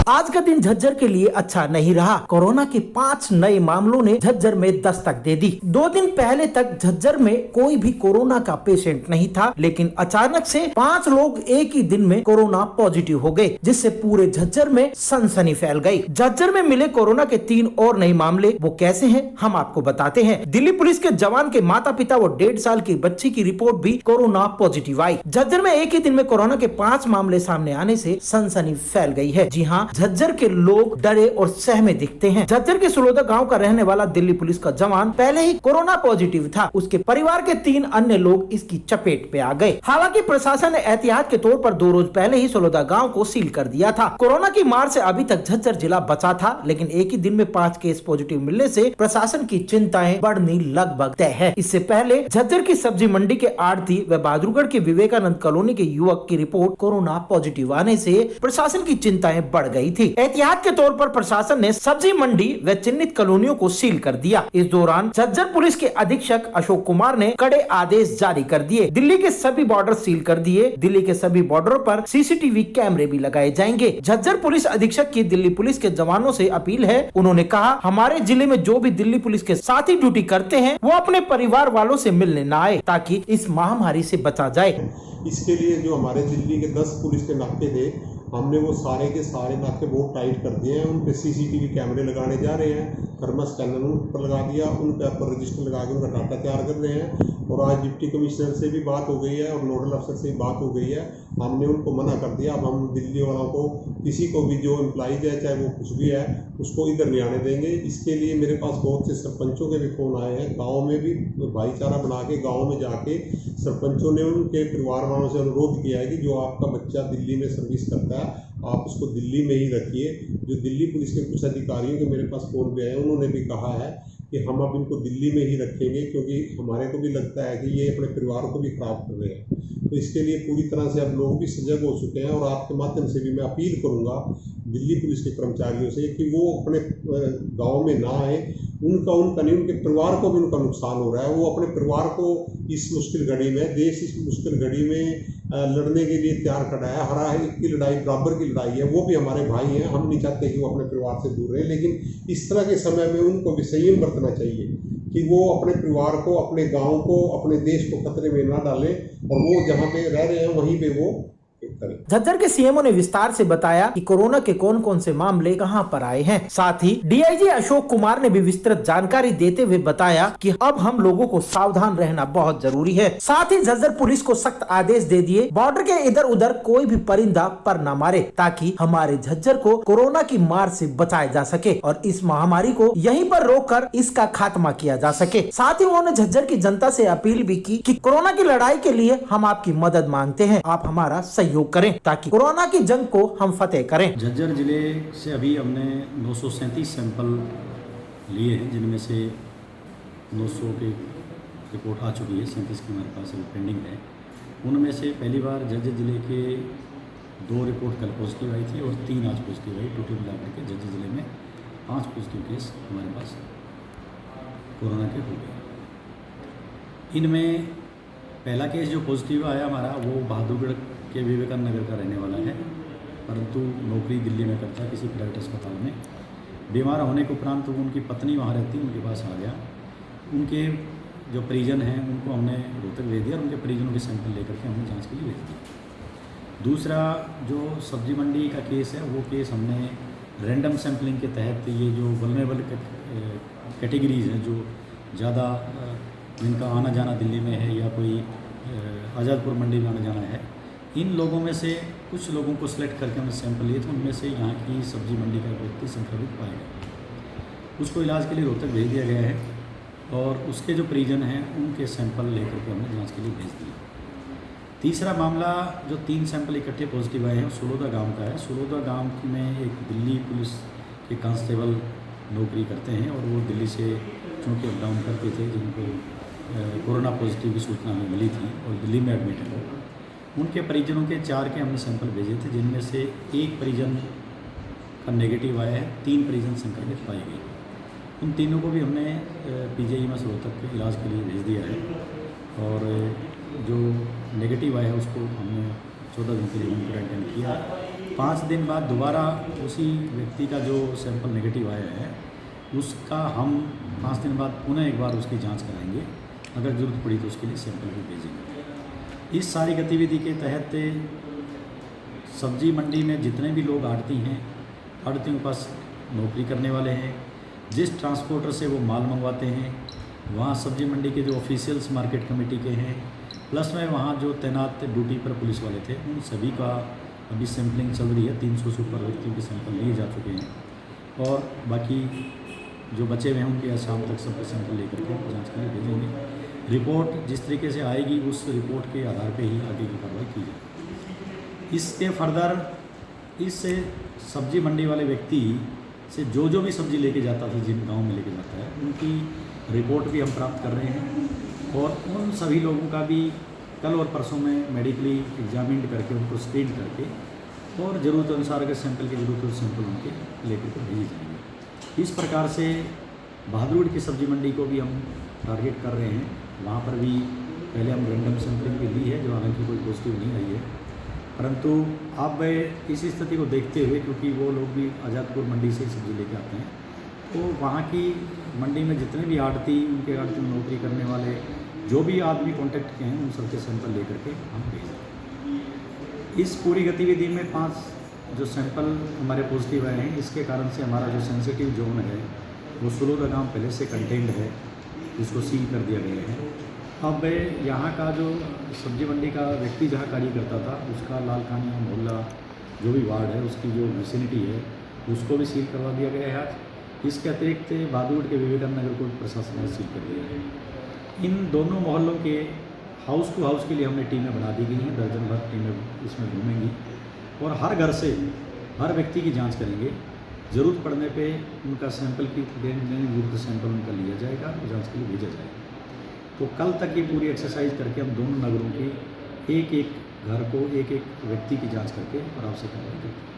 आज का दिन झज्जर के लिए अच्छा नहीं रहा। कोरोना के 5 नए मामलों ने झज्जर में दस्तक दे दी। 2 दिन पहले तक झज्जर में कोई भी कोरोना का पेशेंट नहीं था, लेकिन अचानक से 5 लोग एक ही दिन में कोरोना पॉजिटिव हो गए, जिससे पूरे झज्जर में सनसनी फैल गई। झज्जर में मिले कोरोना के 3 और नए मामले, वो कैसे हैं हम आपको बताते हैं। दिल्ली पुलिस के जवान के माता पिता व 1.5 साल की बच्ची की रिपोर्ट भी कोरोना पॉजिटिव आई। झज्जर में एक ही दिन में कोरोना के 5 मामले सामने आने से सनसनी फैल गई है। जी हाँ, झज्जर के लोग डरे और सहमे दिखते हैं। झज्जर के सुलोदा गांव का रहने वाला दिल्ली पुलिस का जवान पहले ही कोरोना पॉजिटिव था। उसके परिवार के 3 अन्य लोग इसकी चपेट में आ गए। हालांकि प्रशासन ने एहतियात के तौर पर 2 रोज पहले ही सुलोदा गांव को सील कर दिया था। कोरोना की मार से अभी तक झज्जर जिला बचा था, लेकिन एक ही दिन में 5 केस पॉजिटिव मिलने से प्रशासन की चिंताएं बढ़नी लगभग तय है। इससे पहले झज्जर की सब्जी मंडी के आड़ती व बहादुरगढ़ के विवेकानंद कॉलोनी के युवक की रिपोर्ट कोरोना पॉजिटिव आने से प्रशासन की चिंताएं बढ़ गई थी। एहतियात के तौर पर प्रशासन ने सब्जी मंडी व चिन्हित कॉलोनियों को सील कर दिया। इस दौरान झज्जर पुलिस के अधीक्षक अशोक कुमार ने कड़े आदेश जारी कर दिए। दिल्ली के सभी बॉर्डर सील कर दिए। दिल्ली के सभी बॉर्डरों पर सीसीटीवी कैमरे भी लगाए जाएंगे। झज्जर पुलिस अधीक्षक की दिल्ली पुलिस के जवानों से अपील है। उन्होंने कहा, हमारे जिले में जो भी दिल्ली पुलिस के साथी ड्यूटी करते हैं वो अपने परिवार वालों से मिलने न आए, ताकि इस महामारी से बचा जाए। इसके लिए जो हमारे दिल्ली के 10 पुलिस के नाके थे, हमने वो सारे के सारे नाके बहुत टाइट कर दिए हैं। उन पे सीसीटीवी कैमरे लगाने जा रहे हैं, थर्मल स्कैनर उन पर लगा दिया, उन पर रजिस्टर लगा के उनका डाटा तैयार कर रहे हैं। और आज डिप्टी कमिश्नर से भी बात हो गई है और नोडल अफसर से भी बात हो गई है। हमने उनको मना कर दिया। अब हम दिल्ली वालों को, किसी को भी जो एम्प्लॉइज है, चाहे वो कुछ भी है, उसको इधर नहीं आने देंगे। इसके लिए मेरे पास बहुत से सरपंचों के भी फ़ोन आए हैं। गाँव में भी भाईचारा बना के गाँव में जाके सरपंचों ने उनके परिवार वालों से अनुरोध किया है कि जो आपका बच्चा दिल्ली में सर्विस करता है, आप उसको दिल्ली में ही रखिए। जो दिल्ली पुलिस के कुछ अधिकारियों के मेरे पास फ़ोन पे आए, उन्होंने भी कहा है कि हम अब इनको दिल्ली में ही रखेंगे, क्योंकि हमारे को भी लगता है कि ये अपने परिवार को भी ख़राब कर रहे हैं। तो इसके लिए पूरी तरह से अब लोग भी सजग हो चुके हैं। और आपके माध्यम से भी मैं अपील करूंगा दिल्ली पुलिस के कर्मचारियों से कि वो अपने गांव में ना आए। उनका नहीं, उनके परिवार को भी उनका नुकसान हो रहा है। वो अपने परिवार को इस मुश्किल घड़ी में, देश इस मुश्किल घड़ी में लड़ने के लिए तैयार खड़ा है। हर एक की लड़ाई बराबर की लड़ाई है। वो भी हमारे भाई हैं। हम नहीं चाहते कि वो अपने परिवार से दूर रहे, लेकिन इस तरह के समय में उनको भी संयम बरतना चाहिए कि वो अपने परिवार को, अपने गांव को, अपने देश को खतरे में ना डालें, और वो जहाँ पे रह रहे हैं वहीं पे वो करें। झज्जर के सीएमओ ने विस्तार से बताया कि कोरोना के कौन कौन से मामले कहां पर आए हैं। साथ ही डीआईजी अशोक कुमार ने भी विस्तृत जानकारी देते हुए बताया कि अब हम लोगों को सावधान रहना बहुत जरूरी है। साथ ही झज्जर पुलिस को सख्त आदेश दे दिए, बॉर्डर के इधर उधर कोई भी परिंदा पर न मारे, ताकि हमारे झज्जर को कोरोना की मार से बचाया जा सके और इस महामारी को यहीं पर रोककर इसका खात्मा किया जा सके। साथ ही उन्होंने झज्जर की जनता से अपील भी की कि कोरोना की लड़ाई के लिए हम आपकी मदद मांगते हैं, आप हमारा सहयोग करें ताकि कोरोना की जंग को हम फतेह करें। झज्जर जिले से अभी हमने 937 सैंपल लिए हैं, जिनमें से 900 की रिपोर्ट आ चुकी है, 37 की हमारे पास अभी पेंडिंग है। उनमें से पहली बार झज्जर जिले के 2 रिपोर्ट कल पॉजिटिव आई थी और 3 आज पॉजिटिव आई। टोटल मिला करके झज्जर जिले में 5 पॉजिटिव केस हमारे पास कोरोना के हो गए। इनमें पहला केस जो पॉजिटिव आया हमारा, वो बहादुरगढ़ के विवेकानंद नगर का रहने वाला है, परंतु नौकरी दिल्ली में करता है किसी प्राइवेट अस्पताल में। बीमार होने के उपरांत तो उनकी पत्नी वहाँ रहती, उनके पास आ गया। उनके जो परिजन हैं उनको हमने रोहतक भेज दिया और उनके परिजनों के सैंपल लेकर के हमने जांच के लिए भेज दिया। दूसरा जो सब्जी मंडी का केस है, वो केस हमने रैंडम सैम्पलिंग के तहत, ये जो वल्नरेबल कैटेगरीज हैं, जो ज़्यादा जिनका आना जाना दिल्ली में है या कोई आज़ादपुर मंडी में आना जाना है, इन लोगों में से कुछ लोगों को सिलेक्ट करके हमने सैंपल लिए थे। उनमें से यहाँ की सब्जी मंडी का व्यक्ति संक्रमित पाया गया, उसको इलाज के लिए रोहतक भेज दिया गया है और उसके जो परिजन हैं उनके सैंपल लेकर के हमने जांच के लिए भेज दिए। तीसरा मामला, जो 3 सैंपल इकट्ठे पॉजिटिव आए हैं, सुलोदा गांव का है। सुलोदा गांव में एक दिल्ली पुलिस के कांस्टेबल नौकरी करते हैं और वो दिल्ली से चूँकि अप डाउन करते थे, जिनको कोरोना पॉजिटिव की सूचना हमें मिली थी और दिल्ली में एडमिट है। उनके परिजनों के 4 के हमने सैंपल भेजे थे, जिनमें से 1 परिजन का नेगेटिव आया है, 3 परिजन संक्रमित पाए गए। उन तीनों को भी हमने पीजीआईएमएस रोहतक के इलाज के लिए भेज दिया है और जो नेगेटिव आया है उसको हमने 14 दिन के लिए क्वारंटाइन किया 5 दिन बाद दोबारा उसी व्यक्ति का जो सैंपल नेगेटिव आया है उसका हम 5 दिन बाद पुनः एक बार उसकी जांच कराएंगे। अगर ज़रूरत पड़ी तो उसके लिए सैंपल भी भेजेंगे। इस सारी गतिविधि के तहत सब्जी मंडी में जितने भी लोग आड़ती हैं, आड़तियों के पास नौकरी करने वाले हैं, जिस ट्रांसपोर्टर से वो माल मंगवाते हैं, वहाँ सब्जी मंडी के जो ऑफिशियल्स मार्केट कमेटी के हैं, प्लस में वहाँ जो तैनात ड्यूटी पर पुलिस वाले थे, उन सभी का अभी सैंपलिंग चल रही है। 300 से ऊपर व्यक्तियों के सैंपल लिए जा चुके हैं और बाकी जो बचे हुए हैं उनके आज शाम तक सबके सैंपल लेकर के जांच के लिए भेजेंगे। रिपोर्ट जिस तरीके से आएगी उस रिपोर्ट के आधार पे ही आगे की कार्रवाई की जाएगी। इसके फर्दर इस सब्जी मंडी वाले व्यक्ति से जो भी सब्जी लेके जाता था, जिन गांव में लेके जाता है, उनकी रिपोर्ट भी हम प्राप्त कर रहे हैं और उन सभी लोगों का भी कल और परसों में मेडिकली एग्जामिन करके उनको स्क्रीन करके और ज़रूरत अनुसार अगर सैंपल की ज़रूरत हो तो सैंपल उनके लेकर के भेजे जाएंगे। इस प्रकार से बहादुरगढ़ की सब्जी मंडी को भी हम टारगेट कर रहे हैं। वहाँ पर भी पहले हम रैंडम सैंपलिंग भी ली है, जो हालांकि कोई पॉजिटिव नहीं आई है, परंतु अब इस स्थिति को देखते हुए, क्योंकि वो लोग भी आज़ादपुर मंडी से सब्जी लेके आते हैं, तो वहाँ की मंडी में जितने भी आड़ती, उनके आड़ती में नौकरी करने वाले जो भी आदमी कॉन्टैक्ट के हैं, उन सबके सैंपल लेकर के हम भेजें। इस पूरी गतिविधि में 5 जो सैंपल हमारे पॉजिटिव आए हैं, इसके कारण से हमारा जो सेंसिटिव जोन है वो सुलोदा गाँव पहले से कंटेन्ड है, जिसको सील कर दिया गया है। अब यहाँ का जो सब्जी मंडी का व्यक्ति जहाँ कार्य करता था, उसका लालकानिया मोहल्ला जो भी वार्ड है, उसकी जो विसिनिटी है, उसको भी सील करवा दिया गया है आज। इसके अतिरिक्त बहादुरगढ़ के विवेकानंद नगर को प्रशासन ने सील कर दिया है। इन दोनों मोहल्लों के हाउस टू हाउस के लिए हमने टीमें बना दी गई हैं, दर्जन भर टीमें इसमें घूमेंगी और हर घर से हर व्यक्ति की जांच करेंगे। ज़रूरत पड़ने पे उनका सैंपल की ज़रूरत सैंपल उनका लिया जाएगा और जांच के लिए भेजा जाएगा। तो कल तक ये पूरी एक्सरसाइज करके हम दोनों नगरों के एक एक घर को एक एक व्यक्ति की जांच करके और आपसे कार्रवाई करते हैं।